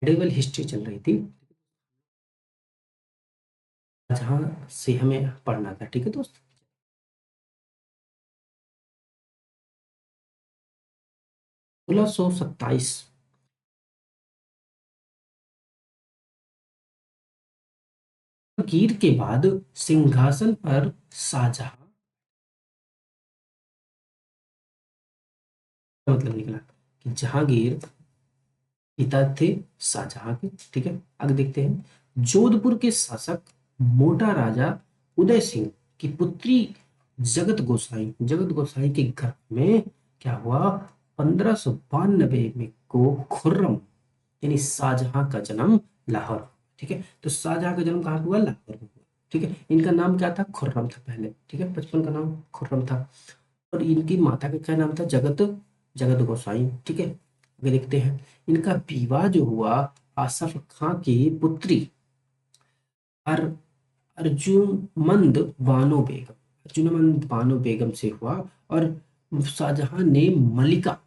Medieval history चल रही थी, जहाँ से हमें पढ़ना था। ठीक है दोस्त, 1627 गिर के बाद सिंहासन पर शाहजहां, मतलब निकला कि जहांगीर पिता थे शाहजहां के। ठीक है, आगे देखते हैं। जोधपुर के शासक मोटा राजा उदय सिंह की पुत्री जगत गोसाई के घर में क्या हुआ, 1592 में को खुर्रम यानी शाहजहां का जन्म लाहौर। ठीक है, तो शाहजहां का जन्म कहाँ हुआ, लाहौर में हुआ। ठीक है, इनका नाम क्या था, खुर्रम था पहले। ठीक है, बचपन का नाम खुर्रम था। और इनकी माता का क्या नाम था, जगत जगत गोसाई। ठीक है, आगे देखते हैं। इनका विवाह जो हुआ आसफ खां की पुत्री अर अर्जुमंद बानो बेगम अर्जुमंद बानो बेगम से हुआ। और शाहजहां ने मलिका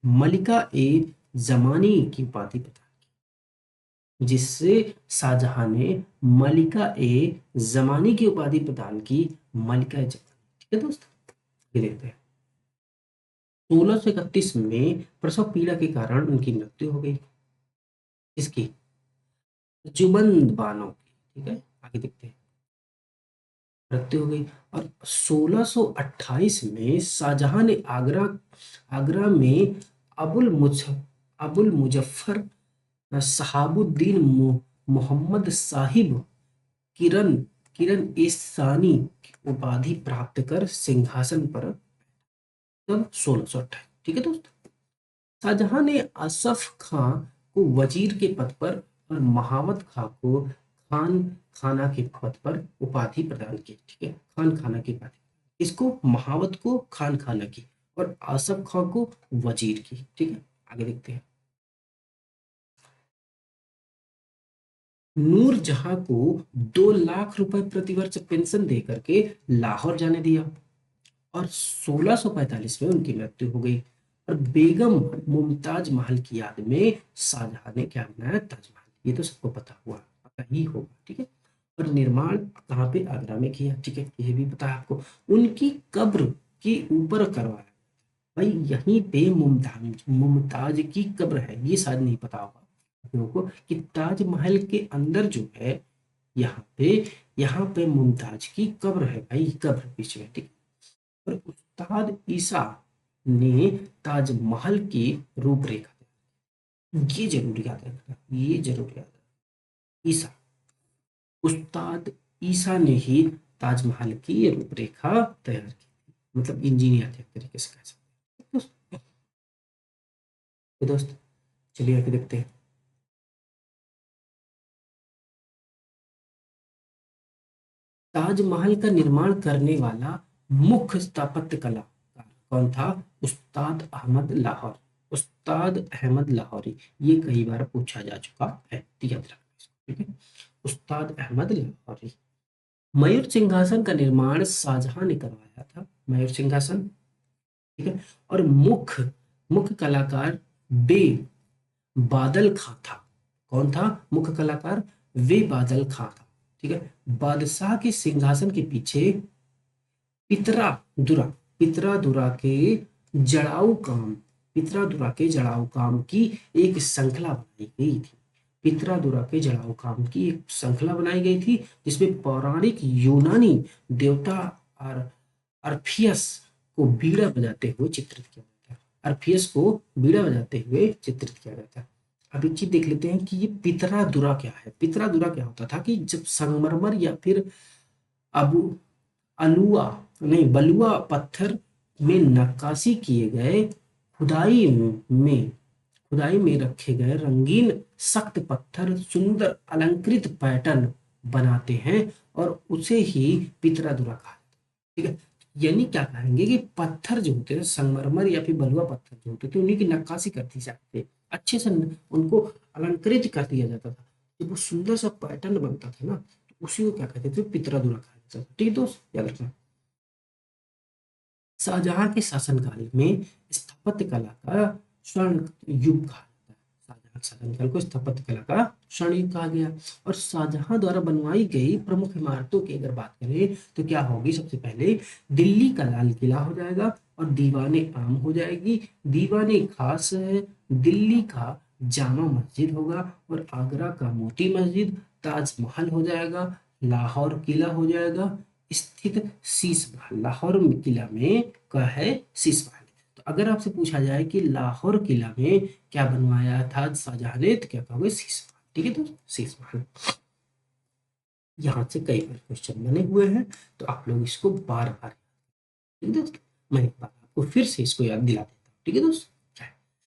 मलिका ए जमानी की उपाधि प्रदान की, जिससे शाहजहां ने मलिका ए जमानी की उपाधि प्रदान की, मलिका ए जमानी। ठीक है दोस्त, ये देखते हैं। 1631 में प्रसव पीड़ा के कारण उनकी मृत्यु हो गई। किसकी, जुबंद बानो की। ठीक है, आगे देखते हैं। मृत्यु हो गई। और 1628 में शाहजहां ने आगरा आगरा में अबुल मुझ अबुल मुजफ्फर शहाबुद्दीन मोहम्मद साहिब किरण किरण ईसानी की उपाधि प्राप्त कर सिंहासन पर, तब 1628। ठीक है दोस्त, शाहजहां ने असफ खां को वजीर के पद पर और महावत खां को खाना के पद पर उपाधि प्रदान की। ठीक है, खान खाना की उपाधि, इसको महावत को खान खाना की और आसफ खां को वजीर की। ठीक है, आगे देखते हैं। नूर जहां को 2 लाख रुपए प्रतिवर्ष पेंशन दे करके लाहौर जाने दिया। और 1645 में उनकी मृत्यु हो गई। और बेगम मुमताज महल की याद में शाहजहां ने क्या बनाया, ताजमहल। ये तो सबको पता ही होगा। ठीक है, और निर्माण कहाँ पे, आगरा में किया। ठीक है, ये भी पता है आपको। उनकी कब्र के ऊपर करवाया, भाई यहीं पे मुमताज मुमताज की कब्र है, ये शायद नहीं पता होगा आप लोगों को कि ताजमहल के अंदर जो है, यहाँ पे यहाँ पे मुमताज की कब्र है भाई, कब्र बीच में। ठीक है, और उस्ताद ईसा ने ताजमहल की रूपरेखा, ये जरूर याद रखना, ये जरूर याद रखना। ईसा, उस्ताद ईसा ने ही ताजमहल की रूपरेखा तैयार की, मतलब इंजीनियर थे एक तरीके से कह सकते हैं। तो दोस्त चलिए आगे देखते हैं। ताजमहल का निर्माण करने वाला मुख्य स्थापत्य कलाकार कौन था, उस्ताद अहमद लाहौरी। उस्ताद अहमद लाहौरी, ये कई बार पूछा जा चुका है, तो याद रखना इसको। ठीक है, उस्ताद अहमद लाहौरी। मयूर सिंहासन का निर्माण शाहजहां ने करवाया था, मयूर सिंहासन। ठीक है, और मुख्य मुख्य कलाकार बे बादल खां था। कौन था मुख्य कलाकार, वे बादल खां था। ठीक है, बादशाह के सिंहासन के पीछे पितरा दुरा पितरा दुरा के जड़ाऊ काम पितरा दुरा के जड़ाऊ काम की एक श्रृंखला बनाई गई थी। पितरा दुरा के जड़ाऊ काम की एक श्रृंखला बनाई गई थी, जिसमें पौराणिक यूनानी देवता और अर्फियस को बीड़ा बजाते हुए चित्रित किया गया था। अर्फियस को बीड़ा बजाते हुए चित्रित किया गया था। अब एक चीज देख लेते हैं कि ये पितरा दुरा क्या है। पितरा दुरा क्या होता था कि जब संगमरमर या फिर अबू अलुआ नहीं बलुआ पत्थर में नक्काशी किए गए, खुदाई में खुदाई में रखे गए रंगीन सख्त पत्थर सुंदर अलंकृत पैटर्न बनाते हैं, और उसे ही पितरादुरा कहा। ठीक है, यानी क्या कहेंगे कि पत्थर जो होते थे, संगमरमर या फिर बलुआ पत्थर जो होते थे, उन्हीं की नक्काशी कर दी जाती थी, अच्छे से उनको अलंकृत कर दिया जाता था। जब वो सुंदर सा पैटर्न बनता था ना, तो उसी को क्या कहते थे, पितरादुरा कहा जाता था। ठीक है दोस्त, याद रखना। शाहजहां के शासनकाल में स्थापत्य कला का स्वर्ण युग कहा जाता है। शाहजहां शासनकाल को स्थापत्य कला का स्वर्ण युग कहा गया। और शाहजहां द्वारा बनवाई गई प्रमुख इमारतों की अगर बात करें तो क्या होगी, सबसे पहले दिल्ली का लाल किला हो जाएगा और दीवाने आम हो जाएगी। दीवाने खास है, दिल्ली का जामा मस्जिद होगा और आगरा का मोती मस्जिद, ताजमहल हो जाएगा, लाहौर किला हो जाएगा, स्थित शीश महल। लाहौर किला में क्या है, शीश महल। तो अगर आपसे पूछा जाए कि लाहौर किला में क्या बनवाया था शाहजहां ने, तो क्या कहोगे, शीश महल। ठीक है दोस्तों, शीश महल। यहाँ से कई बार क्वेश्चन बने हुए हैं, तो आप लोग इसको बार बार, ठीक है दोस्तों, मैं एक बार आपको फिर से इसको याद दिला देता हूँ। ठीक है दोस्तों,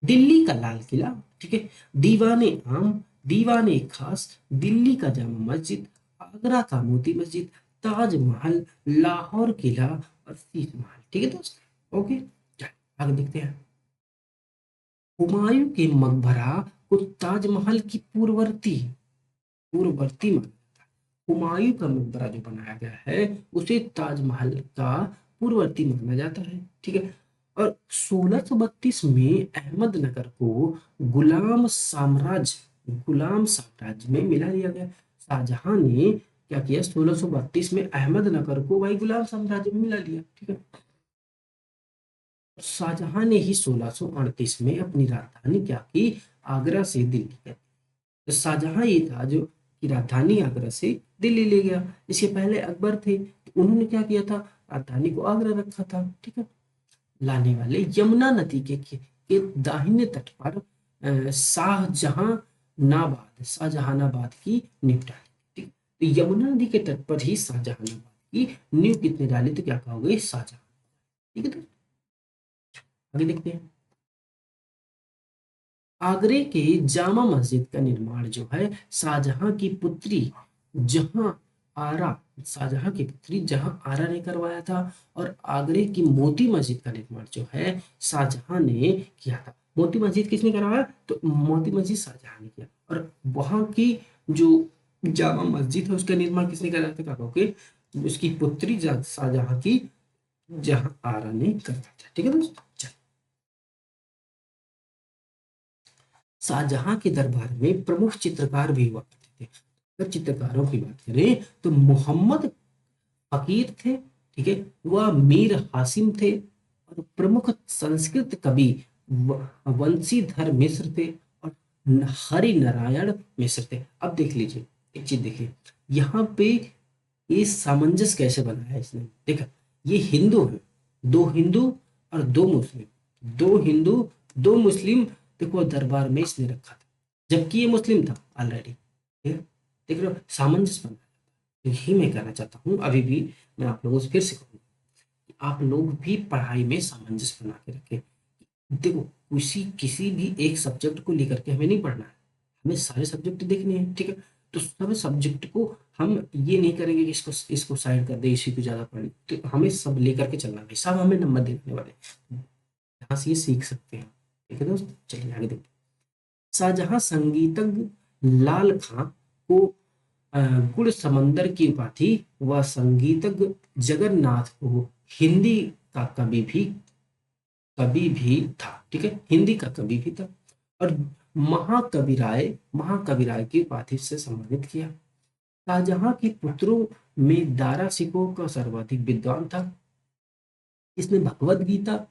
दिल्ली का लाल किला, ठीक है, दीवाने आम, दीवाने खास, दिल्ली का जामा मस्जिद, आगरा का मोती मस्जिद, ताजमहल, लाहौर किला और शीश महल। ठीक है दोस्तों, ओके, आगे देखते हैं। हुमायूं के मकबरा को ताजमहल की पूर्ववर्ती पूर्ववर्ती माना जाता है। हुमायूं का मकबरा जो बनाया गया है उसे ताजमहल का पूर्ववर्ती माना जाता है। ठीक है, और 1632 में अहमदनगर को गुलाम साम्राज्य में मिला लिया गया। शाहजहां ने क्या किया, 1632 में अहमदनगर को भाई गुलाम साम्राज्य में मिला लिया। ठीक है, शाहजहां ने ही 1638 में अपनी राजधानी क्या की, आगरा से दिल्ली कर। तो शाहजहां ये था जो की राजधानी आगरा से दिल्ली ले गया। इसके पहले अकबर थे, तो उन्होंने क्या किया था, राजधानी को आगरा रखा था। ठीक है, लाने वाले यमुना नदी के दाहिने तट पर शाहजहानाबाद की नींव डाली। ठीक, तो यमुना नदी के तट पर ही शाहजहानाबाद की नींव कितने डाली, तो क्या कहोगे, शाहजहां। ठीक है, तो आगे देखते हैं। आगरे के जामा मस्जिद का निर्माण जो है शाहजहां की पुत्री जहां आरा शाहजहां की पुत्री जहां आरा ने करवाया था। और आगरे की मोती मस्जिद का निर्माण जो है शाहजहां ने किया था। मोती मस्जिद किसने करवाया, तो मोती मस्जिद शाहजहां ने किया। और वहां की जो जामा मस्जिद है उसका निर्माण किसने कराया था, क्या कहोगे, उसकी पुत्री शाहजहां की जहां आरा ने करवाया था। ठीक है दोस्तों, चलिए। शाहजहां के दरबार में प्रमुख चित्रकार भी हुआ करते थे। अगर चित्रकारों की बात करें तो मोहम्मद फकीर थे, ठीक है, वह मीर हासिम थे। और प्रमुख संस्कृत कवि वंशीधर मिश्र थे और हरि नारायण मिश्र थे। अब देख लीजिए, एक चीज देखिए, यहाँ पे ये सामंजस्य कैसे बना है इसने, देखा, ये हिंदू है, दो हिंदू और दो मुस्लिम, दो हिंदू दो मुस्लिम, देखो दरबार में इसने रखा था, जबकि ये मुस्लिम था ऑलरेडी। देख रहे हो, सामंजस्य बना। तो यही मैं कहना चाहता हूँ, अभी भी मैं आप लोगों से फिर से कहूँगा कि आप लोग भी पढ़ाई में सामंजस्य बना के रखें। देखो, किसी भी एक सब्जेक्ट को लेकर के हमें नहीं पढ़ना है, हमें सारे सब्जेक्ट देखने हैं। ठीक है, तो सब सब्जेक्ट को हम ये नहीं करेंगे कि इसको इसको साइड कर दे, इसी को ज्यादा पढ़े, तो हमें सब लेकर के चलना है, सब हमें नंबर देने वाले हैं। यहाँ से ये सीख सकते हैं। ठीक है दोस्त, चलिए आगे देखते हैं। शाहजहां संगीतज्ञ लाल खां को गुड़ समंदर की उपाधि व संगीतज्ञ जगन्नाथ को हिंदी का कवि भी था। ठीक है, हिंदी का कवि भी था। और महाकवि राय की उपाधि से सम्मानित किया। शाहजहां के पुत्रों में दारा शिकोह का सर्वाधिक विद्वान था। इसने भगवत गीता,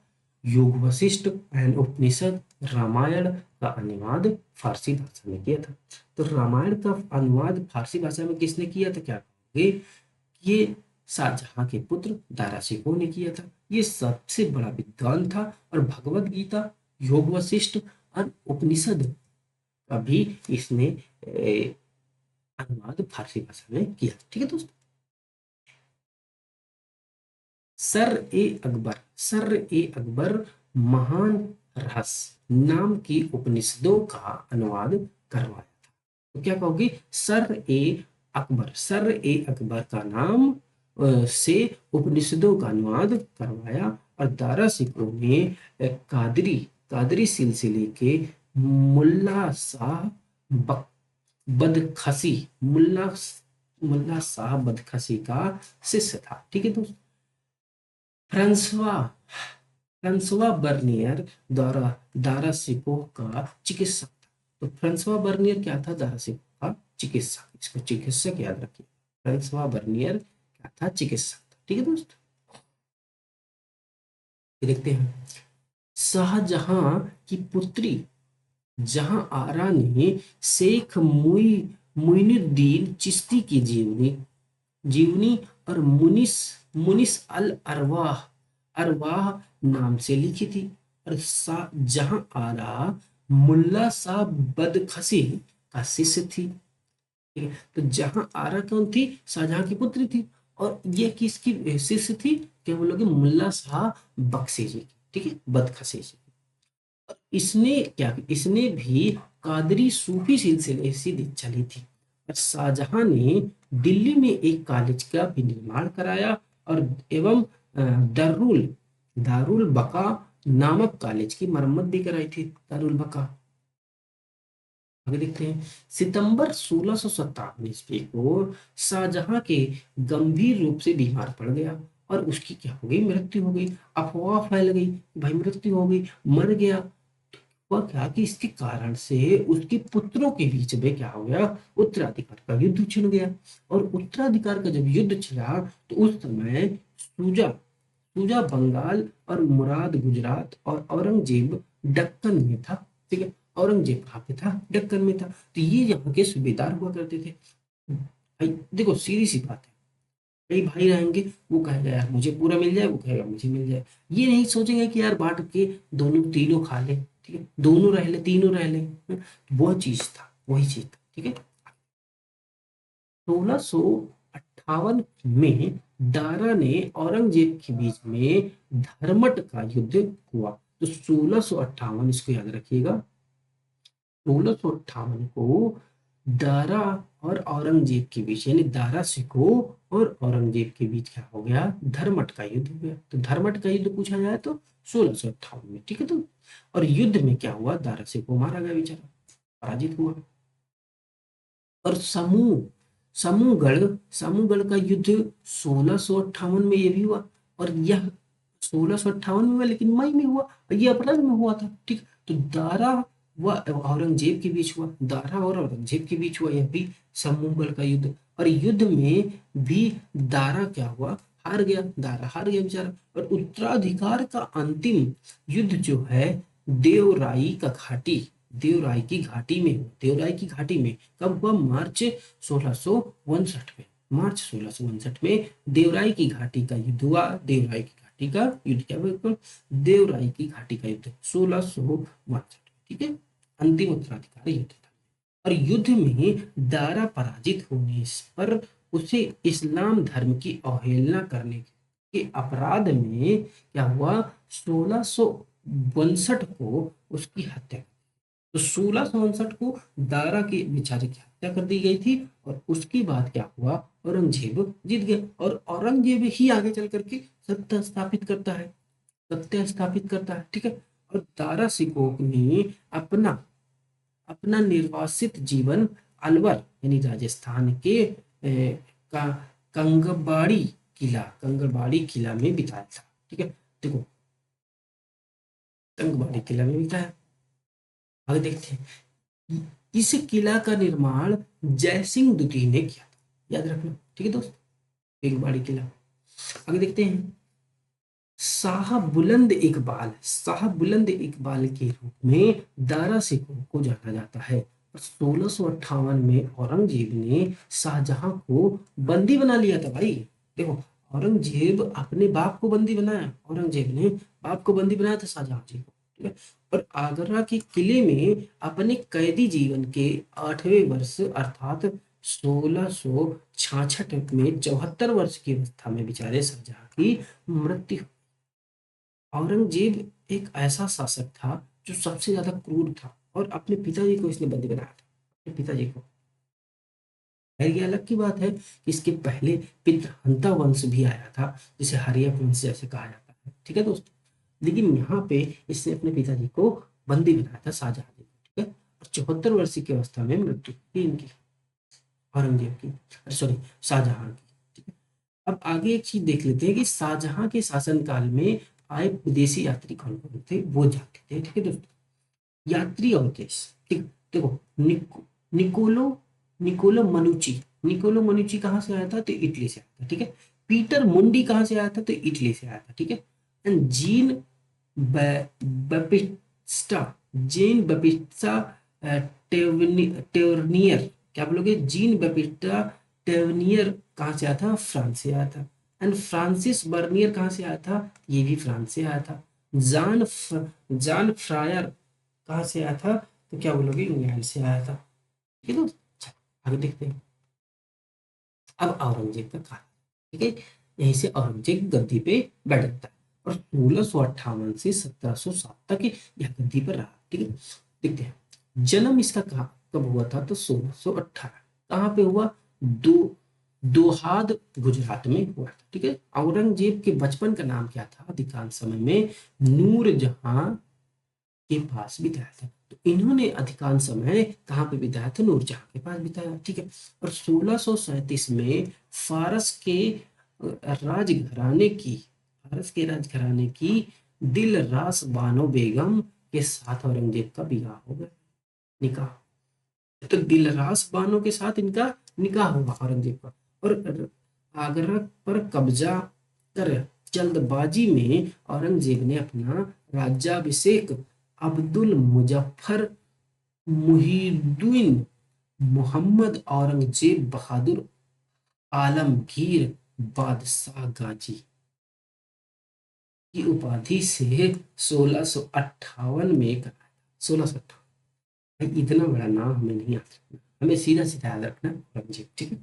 योग वशिष्ठ एंड उपनिषद, रामायण का अनुवाद फारसी भाषा में किया था। तो रामायण का अनुवाद फारसी भाषा में किसने किया था, क्या कहोगे, ये शाहजहां के पुत्र दारा शिकोह ने किया था। ये सबसे बड़ा विद्वान था और भगवत गीता, योग वशिष्ठ और उपनिषद का भी इसने अनुवाद फारसी भाषा में किया। ठीक है दोस्तों, सर ए अकबर महान रहस्य नाम की उपनिषदों का अनुवाद करवाया था। तो क्या कहोगे, सर ए अकबर का नाम से उपनिषदों का अनुवाद करवाया। और दारा शिकोह ने कादरी सिलसिले के मुल्ला शाह बक- बदखसी मुल्ला मुल्ला शाह बदखसी का शिष्य था। ठीक है दोस्तों, फ्रांसवा फ्रांसवा बर्नियर द्वारा दारा शिकोह का चिकित्सक था। तो फ्रांसवा बर्नियर क्या था? दारासिको का चिकित्सक। इसको चिकित्सक याद रखिए, फ्रांसवा बर्नियर क्या था? चिकित्सक था। ठीक है दोस्त, ये देखते हैं। शाहजहां की पुत्री जहां आरा ने शेख मुइनुद्दीन चिश्ती की जीवनी जीवनी और मुनिस मुनिस अल अरवाह अरवाह नाम से लिखी थी। और जहां आरा मुल्ला साहब बदखसी का शिष्य थी। ठीक है, तो जहां आरा कौन थी? शाहजहां की पुत्री थी। और ये किसकी शिष्य थी? क्या बोलोगे? मुल्ला साहब बख्शी जी की। ठीक है, बदखसी जी। इसने भी कादरी सूफी सिलसिले से चली थी। और शाहजहां ने दिल्ली में एक कॉलेज का भी निर्माण कराया और एवं दारुल दारुल बका नामक कॉलेज की मरम्मत भी कराई थी। दारुल बका। आगे देखते हैं। सितंबर 1657 ईस्वी को शाहजहां के गंभीर रूप से बीमार पड़ गया और उसकी क्या हो गई? मृत्यु हो गई। अफवाह फैल गई, भाई मृत्यु हो गई, मर गया। हुआ क्या कि इसके कारण से उसके पुत्रों के बीच में क्या हो गया? उत्तराधिकार का युद्ध छिड़ गया। और उत्तराधिकार का जब युद्ध छिड़ा तो उस समय सूजा सूजा बंगाल और मुराद गुजरात और औरंगजेब दक्कन में था। ठीक है, औरंगजेब कहाँ पे था? दक्कन में था। तो ये यहाँ के सूबेदार हुआ करते थे। भाई देखो, सीधी सी बात है, कई भाई रहेंगे, वो कहेगा यार मुझे पूरा मिल जाए, वो कहेगा मुझे मिल जाए। ये नहीं सोचेंगे कि यार बांट के दोनों तीनों खा ले। ठीक है, दोनों रह ले, तीनों रह ले। वो चीज था, वही चीज था। ठीक है, 1658 में दारा ने औरंगजेब के बीच में धर्मट का युद्ध हुआ। तो 1658, इसको याद रखिएगा, 1658 को दारा और औरंगजेब के बीच, यानी दारा सिको और औरंगजेब के बीच क्या हो गया? धर्मट का युद्ध हो गया। तो धर्मट का युद्ध पूछा जाए तो 1658 में। ठीक है, तो और युद्ध में क्या हुआ? दारा सिको मारा गया, बेचारा पराजित हुआ। और समूहगढ़ का युद्ध 1658 में ये भी हुआ। और यह 1658 में हुआ, लेकिन मई में हुआ, ये अप्रैल में हुआ था। ठीक, तो दारा व औरंगजेब के बीच हुआ, दारा और औरंगजेब के बीच हुआ यह भी समूहगढ़ का युद्ध। और युद्ध में भी दारा क्या हुआ? हार गया, दारा हार गया बेचारा। और उत्तराधिकार का अंतिम युद्ध जो है देवराई का घाटी देवराई की घाटी में हुआ। देवराई की घाटी में कब हुआ? मार्च 1659 में। मार्च 1659 में देवराई की घाटी का युद्ध हुआ। देवराई की घाटी का युद्ध क्या हुआ? देवराई की घाटी का युद्ध 1659। ठीक है, अंतिम उत्तराधिकार युद्ध था। और युद्ध में दारा पराजित होने पर उसे इस्लाम धर्म की अवहेलना करने के अपराध में क्या हुआ? 1662 को उसकी हत्या। तो 1659 को दारा के बेचारे की हत्या कर दी गई थी। और उसके बाद क्या हुआ? औरंगजेब जीत गया। और औरंगजेब ही आगे चल करके सत्ता स्थापित करता है, सत्ता स्थापित करता है। ठीक है, और दारा सिकोह ने अपना अपना निर्वासित जीवन अलवर यानी राजस्थान के का कंगबाड़ी किला में बिताया था। ठीक है, देखो, कंगबाड़ी किला में बिताया। आगे देखते हैं। इस किला का निर्माण जय सिंह द्वितीय ने किया था, याद रखना। ठीक है दोस्त, कंगबाड़ी किला। आगे देखते हैं। शाह बुलंद इकबाल के रूप में दारा सिकोह को जाना जाता है। 1658 में औरंगजेब ने शाहजहां को बंदी बना लिया था। भाई देखो, औरंगजेब अपने बाप को बंदी बनाया, औरंगजेब ने बाप को बंदी बनाया था, शाहजहां जी को। ठीक है, और आगरा के किले में अपने कैदी जीवन के 8वें वर्ष अर्थात 1666 में 74 वर्ष की अवस्था में बेचारे शाहजहां की मृत्यु। औरंगजेब एक ऐसा शासक था जो सबसे ज्यादा क्रूर था और अपने पिताजी को इसने बंदी बनाया था, अपने पिताजी को। खैर ये अलग की बात है कि इसके पहले पितृहंता वंश भी आया था, जिसे हरिया वंश जैसे कहा जाता है। ठीक है दोस्त, लेकिन यहाँ पे इसने अपने पिताजी को बंदी बनाया था, शाहजहां जी को। ठीक है, और 74 वर्ष की अवस्था में मृत्यु हुई इनकी, औरंगजेब की, सॉरी, शाहजहां की। ठीक है, अब आगे एक चीज देख लेते हैं कि शाहजहां के शासनकाल में आए विदेशी यात्री कौन कौन थे, वो जानते थे। ठीक है दोस्तों, यात्री और देश। ठीक, देखो निकोलो निकोलो मनुची कहाँ से आया था? तो इटली से आया था, ठीक है। पीटर मुंडी कहाँ से आया था? तो इटली से आया था, ठीक है। एंड बेपिस्टा जीन बेपिस्टा टेवर्नियर, क्या बोलोगे? जीन बेपिस्टा टेवर्नियर कहाँ से आया था? फ्रांस से आया था। एंड फ्रांसिस बर्नियर कहाँ से आया था? ये भी फ्रांस से आया था। जान फ्रायर कहाँ से आया था? तो क्या बोलोगे? इंग्लैंड से आया था, ठीक है दोस्त। अच्छा, आगे देखते हैं। अब औरंगजेब का काल, ठीक है। यहीं से औरंगजेब गद्दी पे बैठता है और 1658 से 1707 तक यह गद्दी पर रहा, ठीक है। देखते हैं जन्म इसका कहाँ कब हुआ था? तो 1618। कहाँ पे हुआ? दो दोहाद गुजरात में हुआ था, ठीक है। औरंगजेब के बचपन का नाम क्या था? अधिकांश समय में नूरजहां के पास बिताया था। तो इन्होंने अधिकांश समय कहाँ पे बिताया था? नूरजहां के पास बिताया, ठीक है। और 1637 में फारस के राजघराने की दिलरास बानो बेगम के साथ औरंगजेब का विवाह हो गया, निकाह। तो दिलरास बानो के साथ इनका निकाह हुआ औरंगजेब का। और आगरा पर कब्जा कर जल्दबाजी में औरंगजेब ने अपना राज्याभिषेक अब्दुल मुजफ्फर मुहिउद्दीन मोहम्मद औरंगजेब बहादुर आलमगीर बादशाह गाजी की उपाधि से 1658 में कराया। 1658, इतना बड़ा नाम हमें नहीं याद रखना, हमें सीधा सीधा याद रखना औरंगजेब, ठीक है।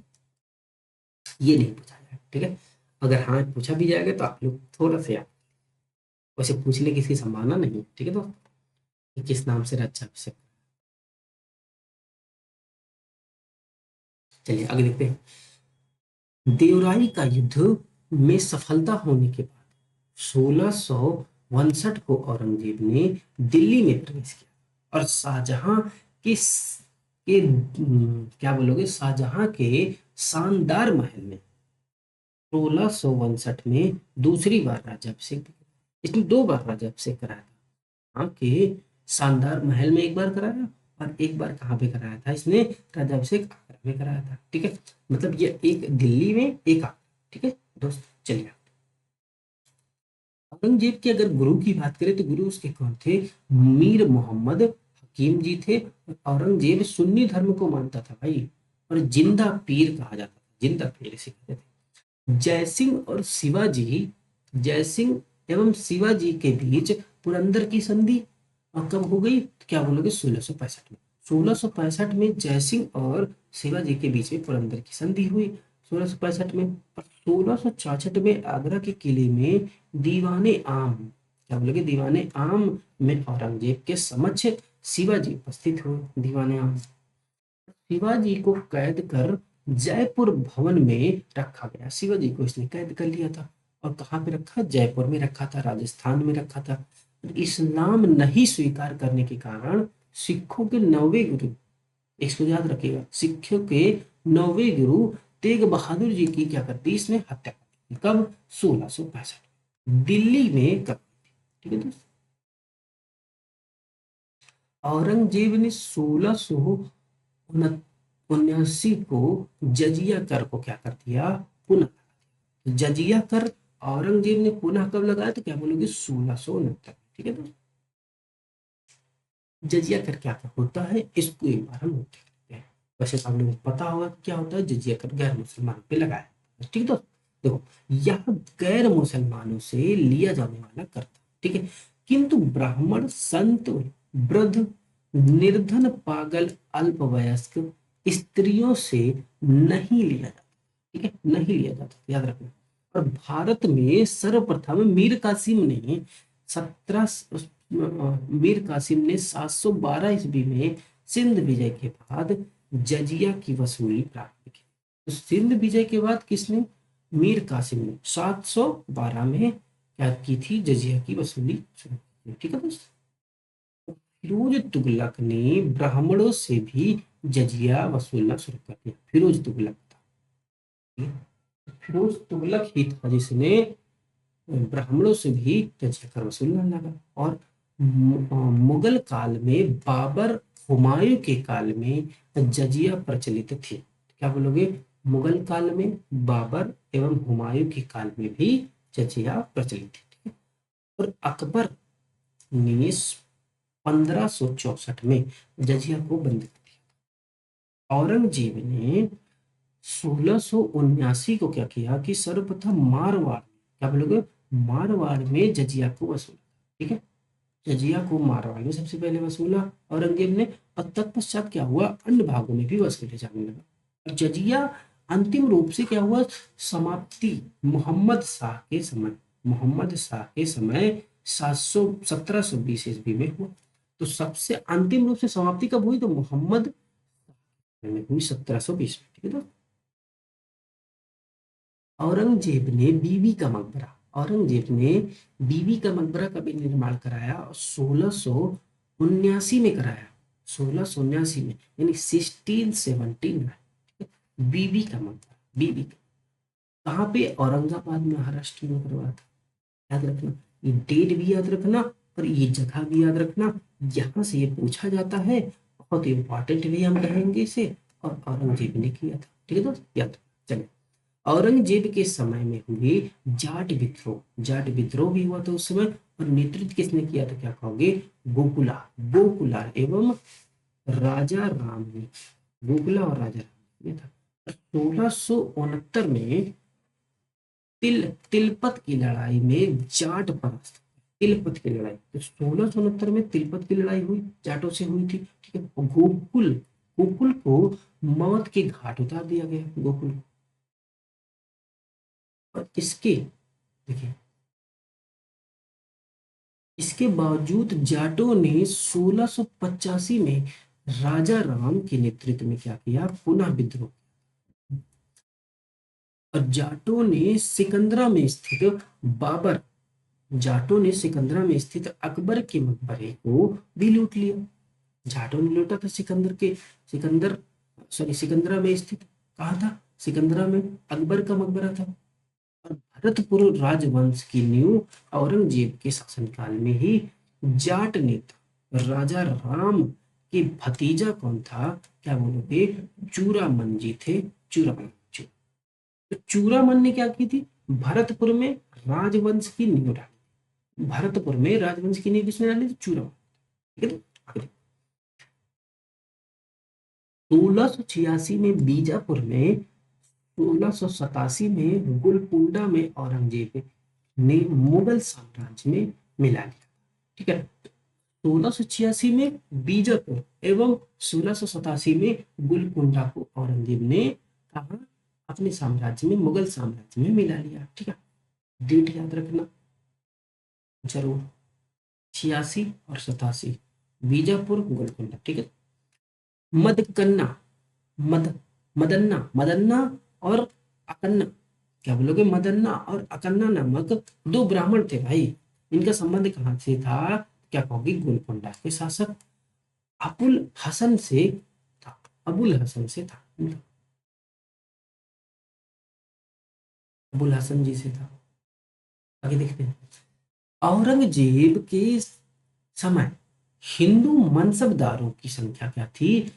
ये नहीं पूछा जाएगा, ठीक है। अगर हाँ पूछा भी जाएगा तो आप लोग थोड़ा सा याद, वैसे पूछने की इसकी संभावना नहीं है, ठीक है। तो कि किस नाम से राज्याभिषेक। चलिए आगे देखते हैं। देवराई का युद्ध में सफलता होने के बाद 1659 को औरंगजेब ने दिल्ली में प्रवेश किया और शाहजहां के क्या बोलोगे? शाहजहां के शानदार महल में 1659 में दूसरी बार राज्याभिषेक किया। इसने दो बार राज्याभिषेक कराया था। हाँ के शानदार महल में एक बार कराया और एक बार कहाँ पे कराया था? इसने राज्याभिषेक आगरा में कराया था, ठीक है। मतलब ये एक दिल्ली में, एक आगरा, ठीक है दोस्त। चलिए औरंगजेब के अगर गुरु की बात करें तो गुरु उसके कौन थे? मीर मोहम्मद हकीम जी थे। औरंगजेब सुन्नी धर्म को मानता था भाई, और जिंदा पीर कहा जाता था, जिंदा पीर इसे कहते थे। जय सिंह एवं शिवाजी के बीच पुरंदर की संधि कब हो गई? तो क्या बोलोगे? 1665 में। 1665 में जयसिंह और शिवाजी के बीच में पुरंदर की संधि हुई 1665 में। और 1666 में आगरा के किले में दीवाने आम, क्या बोलोगे? दीवाने आम में औरंगजेब के समक्ष शिवाजी उपस्थित हुए। दीवाने आम शिवाजी को कैद कर जयपुर भवन में रखा गया। शिवाजी को इसने कैद कर लिया था और कहाँ पे रखा? जयपुर में रखा था, राजस्थान में रखा था। इस्लाम नहीं स्वीकार करने के कारण सिखों के नौवे गुरु, इसको याद रखिएगा, सिखों के नौवे गुरु तेग बहादुर जी की क्या करती? इसने हत्या कर दी। कब? 1665 दिल्ली में कर दी थी, ठीक है दोस्त। औरंगजेब ने 1679 को जजिया कर को क्या कर दिया? पुनः लगा दिया। जजिया कर औरंगजेब ने पुनः कब लगाया? तो क्या बोलोगे? 1669, ठीक है दोस्त। जजिया कर क्या क्या होता है इसको एक बार हम देखते हैं। वैसे तो आप लोगों को पता होगा कि क्या होता है। जजिया कर गैर मुसलमानों पे लगाया, ठीक है दोस्त। देखो यह गैर मुसलमानों से लिया जाने वाला कर था, ठीक है। किंतु ब्राह्मण, संत, वृद्ध, निर्धन, पागल, अल्पवयस्क स्त्रियों से नहीं लिया जाता, ठीक है, नहीं लिया जाता, याद रखना। और भारत में सर्वप्रथम मीर कासिम ने 712 ईस्वी में सिंध विजय के बाद जजिया की वसूली प्रारंभ की। तो सिंध विजय के बाद किसने? मीर कासिम ने 712 में क्या की थी? जजिया की वसूली शुरू की, ठीक है दोस्त। फिरोज तुगलक ने ब्राह्मणों से भी जजिया वसूलना शुरू कर दिया। फिरोज तुगलक था, फिरोज तुगलक ही था जिसने ब्राह्मणों से भी जजिया कर वसूलना लगा। और मुगल काल में बाबर हुमायूं के काल में जजिया प्रचलित थी। क्या बोलोगे? मुगल काल में, बाबर एवं हुमायूं के काल में भी जजिया प्रचलित थी। ठीक है? और अकबर ने 1564 में जजिया को बंद कर दिया। औरंगजेब ने 1679 को क्या किया कि सर्वप्रथम मारवाड़, क्या बोलोगे, मारवाड़ में जजिया को वसूला। ठीक है, जजिया को मारवाड़ में सबसे पहले वसूला औरंगजेब ने, और तत्पश्चात क्या हुआ, अन्य भागों में भी वसूले जाने लगा। जजिया अंतिम रूप से क्या हुआ, समाप्ति मोहम्मद शाह के समय, मोहम्मद शाह के समय 1720 ईस्वी में हुआ। तो सबसे अंतिम रूप से समाप्ति कब हुई, तो मोहम्मद में हुई 1720 में। ठीक है, तो औरंगजेब ने बीबी का मकबरा, औरंगजेब ने बीबी का मकबरा का भी निर्माण कराया और 1679 में कराया, 1679 में, यानी 1617 में। बीबी का मकबरा, बीबी का कहाँ पे, औरंगाबाद महाराष्ट्र में करवाया था। याद रखना, ये डेट भी याद रखना और ये जगह भी याद रखना, यहाँ से ये पूछा जाता है, बहुत इंपॉर्टेंट भी हम कहेंगे इसे, और औरंगजेब ने किया था। ठीक है दोस्त, याद चले। औरंगजेब के समय में हुए जाट विद्रोह, जाट विद्रोह भी हुआ था उस समय, और नेतृत्व किसने किया था, क्या कहोगे, गोकुला, गोकुला एवं राजा राम ने, गोकुला और राजा राम ने था। 1669 में तिलपत की लड़ाई में जाट परास्त, तिलपत की लड़ाई, तो 1669 में तिलपत की लड़ाई हुई, जाटों से हुई थी। ठीक है, और गोकुल, गोकुल को मौत के घाट उतार दिया गया, गोकुल। और इसके, देखिए, इसके बावजूद जाटों ने 1685 में राजा राम के नेतृत्व में क्या किया, पुनः विद्रोह। और जाटों ने सिकंदरा में स्थित बाबर, जाटों ने सिकंदरा में स्थित अकबर के मकबरे को भी लूट लिया। जाटों ने लूटा था सिकंदर के, सिकंदर, सॉरी, सिकंदरा में स्थित, कहा था, सिकंदरा में अकबर का मकबरा था। और भरतपुर राजवंश की नींव औरंगजेब के शासनकाल में ही जाट नेता राजा राम के भतीजा कौन था, क्या बोलोगे, चूड़ामन जी थे, चूड़ामन जी। तो चूड़ामन ने क्या की थी, भरतपुर में राजवंश की नींव डाली, भरतपुर में राजवंश की नींव किसने डाली थी, चूड़ामन। ठीक है, तो 1686 में बीजापुर में, 1687 में गोलकुंडा में औरंगजेब ने मुगल साम्राज्य में मिला लिया। ठीक है, 1686 में बीजापुर एवं 1687 में गोलकुंडा को औरंगजेब ने कहा, अपने साम्राज्य में, मुगल साम्राज्य में मिला लिया। ठीक है, डेट याद रखना जरूर, 86 और 87, बीजापुर, गोलकुंडा। ठीक है, मदकन्ना, मद मदन्ना, मदन्ना और अकन्ना, क्या बोलोगे, मदन्ना और अकन्ना नामक दो ब्राह्मण थे भाई। इनका संबंध कहाँ से था, क्या कहोगे, गोलकुंडा के शासक अबुल हसन से था, अबुल हसन से था, अबुल हसन जी से था। आगे देखते हैं, औरंगजेब के समय हिंदू मनसबदारों की संख्या क्या थी,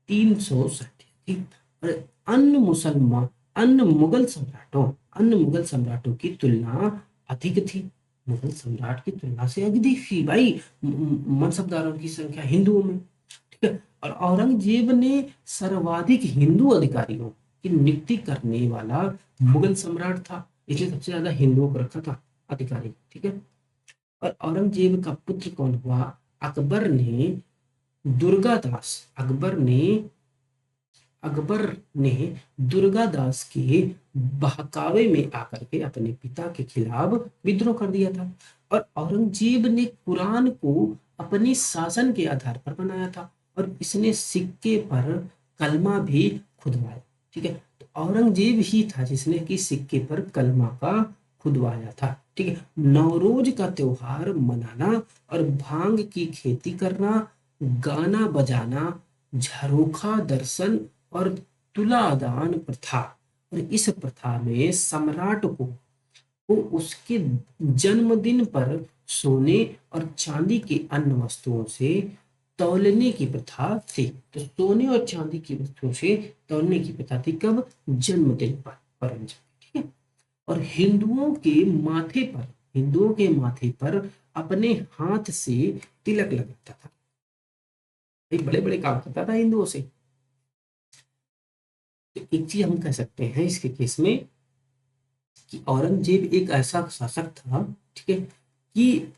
360 थी। और अन्य मुसलमान, अन्य मुगल सम्राटों, अन्य मुगल सम्राटों की तुलना अधिक थी, मुगल सम्राट की तुलना से अधिक थी भाई मनसबदारों की संख्या हिंदुओं में। ठीक है, और औरंगजेब ने सर्वाधिक हिंदू अधिकारियों की नियुक्ति करने वाला मुगल सम्राट था, इसलिए सबसे ज्यादा हिंदुओं को रखा था अधिकारी। ठीक है, और औरंगजेब का पुत्र कौन हुआ, अकबर ने दुर्गादास, अकबर ने दुर्गादास के बहकावे में आकर के अपने पिता के खिलाफ विद्रोह कर दिया था। और औरंगजेब ने कुरान को अपने शासन के आधार पर बनाया था, और इसने सिक्के पर कलमा भी खुदवाया। ठीक है, तो औरंगजेब ही था जिसने कि सिक्के पर कलमा का खुदवाया था। ठीक है, नवरोज का त्योहार मनाना और भांग की खेती करना, गाना बजाना, झरोखा दर्शन और तुलादान प्रथा, और इस प्रथा में सम्राट को उसके जन्मदिन पर सोने और चांदी की अन्य वस्तुओं से तौलने की प्रथा थी। तो सोने और चांदी की वस्तुओं से तौलने की प्रथा थी कब? जन्मदिन पर औरंगजेब, ठीक है। और हिंदुओं के माथे पर अपने हाथ से तिलक लगाता था। एक बड़े बड़े काम करता था हिंदुओं से। तो एक चीज हम कह सकते हैं इसके केस में कि औरंगजेब एक ऐसा शासक था, ठीक है, कि